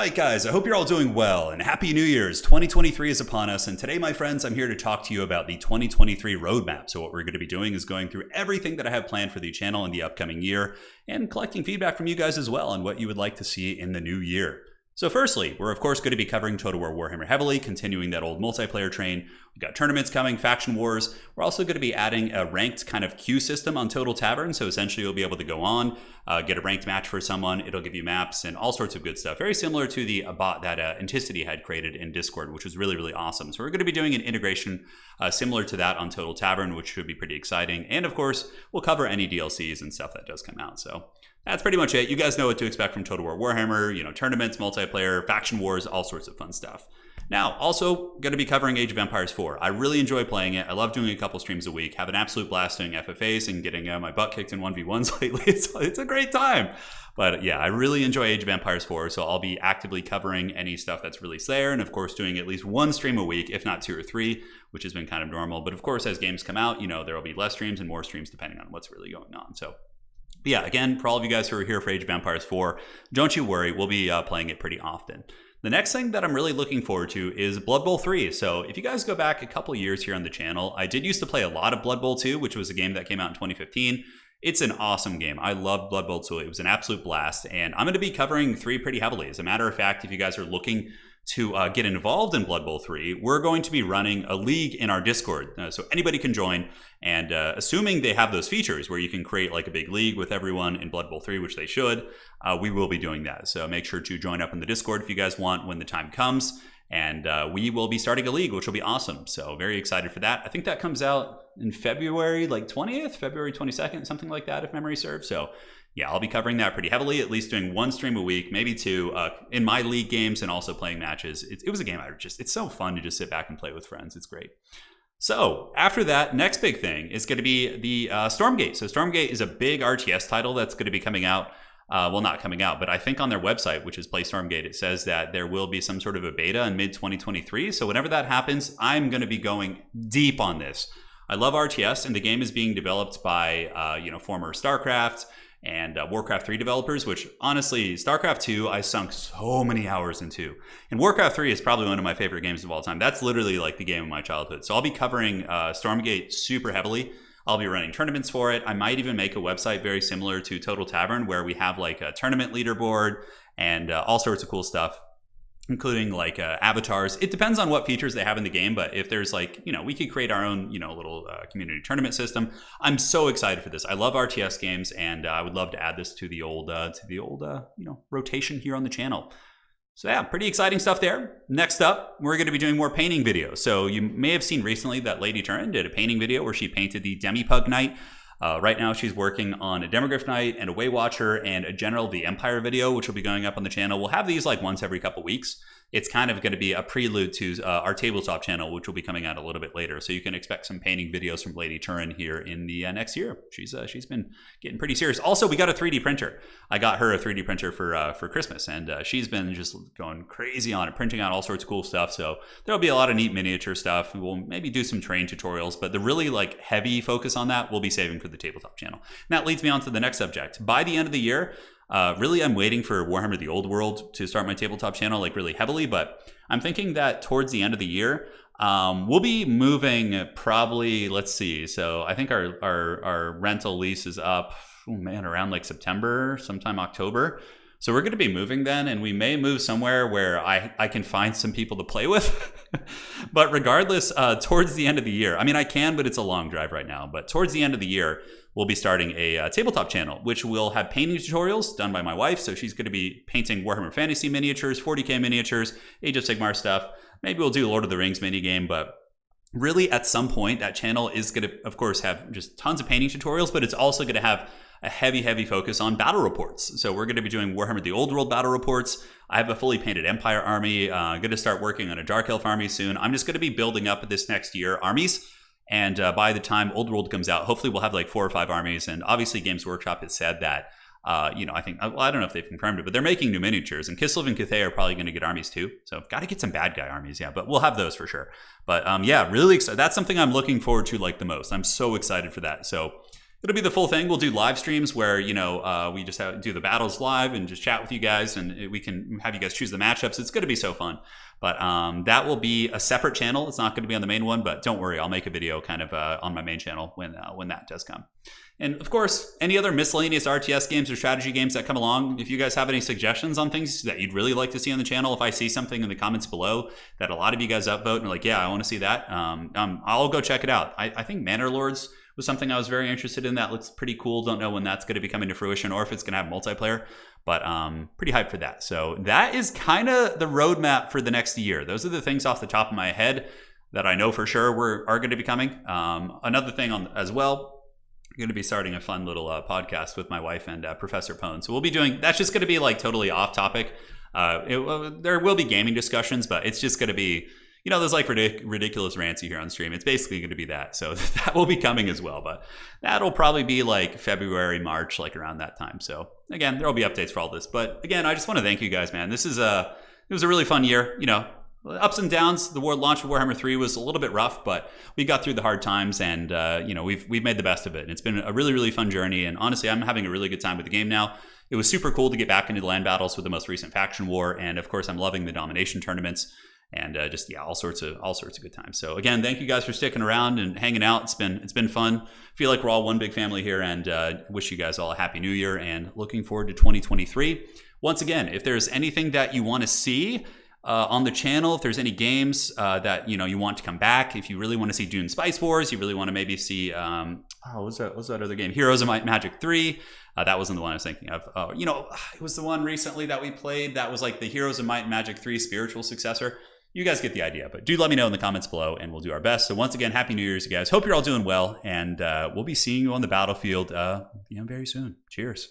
Alright guys, I hope you're all doing well, and Happy New Year's! 2023 is upon us, and today, my friends, I'm here to talk to you about the 2023 roadmap. So what we're going to be doing is going through everything that I have planned for the channel in the upcoming year, and collecting feedback from you guys as well on what you would like to see in the new year. So firstly, we're of course going to be covering Total War Warhammer heavily, continuing that old multiplayer train. We've got tournaments coming, faction wars. We're also going to be adding a ranked kind of queue system on Total Tavern. So essentially you'll be able to go on, get a ranked match for someone. It'll give you maps and all sorts of good stuff. Very similar to the bot that Anticity had created in Discord, which was really, really awesome. So we're going to be doing an integration similar to that on Total Tavern, which should be pretty exciting. And of course, we'll cover any DLCs and stuff that does come out. So that's pretty much it. You guys know what to expect from Total War Warhammer, tournaments, multiplayer, faction wars, all sorts of fun stuff. Now, also going to be covering Age of Empires 4. I really enjoy playing it. I love doing a couple streams a week, have an absolute blast doing FFAs and getting my butt kicked in 1v1s lately. It's a great time. But yeah, I really enjoy Age of Empires 4, so I'll be actively covering any stuff that's released there, and of course doing at least one stream a week, if not 2 or 3, which has been kind of normal. But of course, as games come out, there will be less streams and more streams depending on what's really going on. So yeah, again, for all of you guys who are here for Age of Empires 4, don't you worry, we'll be playing it pretty often. The next thing that I'm really looking forward to is Blood Bowl 3. So if you guys go back a couple years here on the channel, I did used to play a lot of Blood Bowl 2, which was a game that came out in 2015. It's an awesome game. I loved Blood Bowl 2. It was an absolute blast. And I'm going to be covering 3 pretty heavily. As a matter of fact, if you guys are looking to get involved in Blood Bowl 3, we're going to be running a league in our Discord. So anybody can join, and assuming they have those features where you can create like a big league with everyone in Blood Bowl 3, which they should, we will be doing that. So make sure to join up in the Discord if you guys want when the time comes, and we will be starting a league, which will be awesome. So very excited for that. I think that comes out in February, like 20th, February 22nd, something like that, if memory serves. So yeah, I'll be covering that pretty heavily, at least doing 1 stream a week, maybe 2, in my league games and also playing matches. It was a game it's so fun to just sit back and play with friends. It's great. So after that, next big thing is going to be the Stormgate. So Stormgate is a big RTS title that's going to be coming out. Well, not coming out, but I think on their website, which is Play Stormgate, it says that there will be some sort of a beta in mid-2023. So whenever that happens, I'm going to be going deep on this. I love RTS, and the game is being developed by, former StarCraft and Warcraft 3 developers, which honestly, StarCraft 2, I sunk so many hours into. And Warcraft 3 is probably one of my favorite games of all time. That's literally like the game of my childhood. So I'll be covering Stormgate super heavily. I'll be running tournaments for it. I might even make a website very similar to Total Tavern where we have like a tournament leaderboard and all sorts of cool stuff, including like avatars. It depends on what features they have in the game, but if there's like, we could create our own, little community tournament system. I'm so excited for this. I love RTS games, and I would love to add this to the old rotation here on the channel. So yeah, pretty exciting stuff there. Next up, we're going to be doing more painting videos. So you may have seen recently that Lady Turin did a painting video where she painted the Demi-Pug Knight. Right now, she's working on a Demogryph Knight and a Way Watcher and a General of the Empire video, which will be going up on the channel. We'll have these like once every couple weeks. It's kind of going to be a prelude to our Tabletop channel, which will be coming out a little bit later. So you can expect some painting videos from Lady Turin here in the next year. She's been getting pretty serious. Also, we got a 3D printer. I got her a 3D printer for Christmas, and she's been just going crazy on it, printing out all sorts of cool stuff. So there'll be a lot of neat miniature stuff. We'll maybe do some terrain tutorials, but the really like heavy focus on that we'll be saving for the Tabletop channel. And that leads me on to the next subject. By the end of the year, really, I'm waiting for Warhammer the Old World to start my Tabletop channel like really heavily, but I'm thinking that towards the end of the year, we'll be moving probably, let's see. So I think our rental lease is up, around like September, sometime October. So we're going to be moving then, and we may move somewhere where I can find some people to play with. But regardless, towards the end of the year, I can, but it's a long drive right now. But towards the end of the year, we'll be starting a Tabletop channel, which will have painting tutorials done by my wife. So she's going to be painting Warhammer Fantasy miniatures, 40K miniatures, Age of Sigmar stuff. Maybe we'll do Lord of the Rings minigame, but really at some point, that channel is going to, of course, have just tons of painting tutorials, but it's also going to have a heavy focus on battle reports. So we're going to be doing Warhammer the Old World battle reports. I have a fully painted Empire army. I'm going to start working on a Dark Elf army soon. I'm just going to be building up this next year armies. And by the time Old World comes out, hopefully we'll have like 4 or 5 armies. And obviously Games Workshop has said that, I think, I don't know if they've confirmed it, but they're making new miniatures. And Kislev and Cathay are probably going to get armies too. So got to get some bad guy armies, yeah. But we'll have those for sure. But yeah, really excited. That's something I'm looking forward to like the most. I'm so excited for that. So it'll be the full thing. We'll do live streams where, we just do the battles live and just chat with you guys, and we can have you guys choose the matchups. It's going to be so fun. But that will be a separate channel. It's not going to be on the main one, but don't worry, I'll make a video kind of on my main channel when that does come. And of course, any other miscellaneous RTS games or strategy games that come along, if you guys have any suggestions on things that you'd really like to see on the channel, if I see something in the comments below that a lot of you guys upvote and are like, yeah, I want to see that, I'll go check it out. I think Manor Lords was something I was very interested in. That looks pretty cool. Don't know when that's going to be coming to fruition or if it's going to have multiplayer, but pretty hyped for that. So that is kind of the roadmap for the next year. Those are the things off the top of my head that I know for sure are going to be coming. Another thing as well, I'm going to be starting a fun little podcast with my wife and Professor Pone. So we'll be doing, that's just going to be like totally off topic. There will be gaming discussions, but it's just going to be, those like ridiculous rants you hear on stream. It's basically going to be that. So that will be coming as well, but that'll probably be like February, March, like around that time. So again, there'll be updates for all this, but again, I just want to thank you guys, man. It was a really fun year, ups and downs. The launch of Warhammer 3 was a little bit rough, but we got through the hard times, and we've made the best of it. And it's been a really, really fun journey, and honestly, I'm having a really good time with the game now. It was super cool to get back into the land battles with the most recent faction war, and of course, I'm loving the domination tournaments, and all sorts of good times. So again, thank you guys for sticking around and hanging out. It's been fun. I feel like we're all one big family here, and wish you guys all a happy new year, and looking forward to 2023. Once again, if there's anything that you want to see on the channel, if there's any games that you want to come back, if you really want to see Dune Spice Wars, you really want to maybe see what's that other game, Heroes of Might and Magic 3, that wasn't the one I was thinking of. It was the one recently that we played that was like the Heroes of Might and Magic 3 spiritual successor. You guys get the idea, but do let me know in the comments below, and we'll do our best. So once again, happy New Year's, you guys. Hope you're all doing well, and we'll be seeing you on the battlefield very soon. Cheers.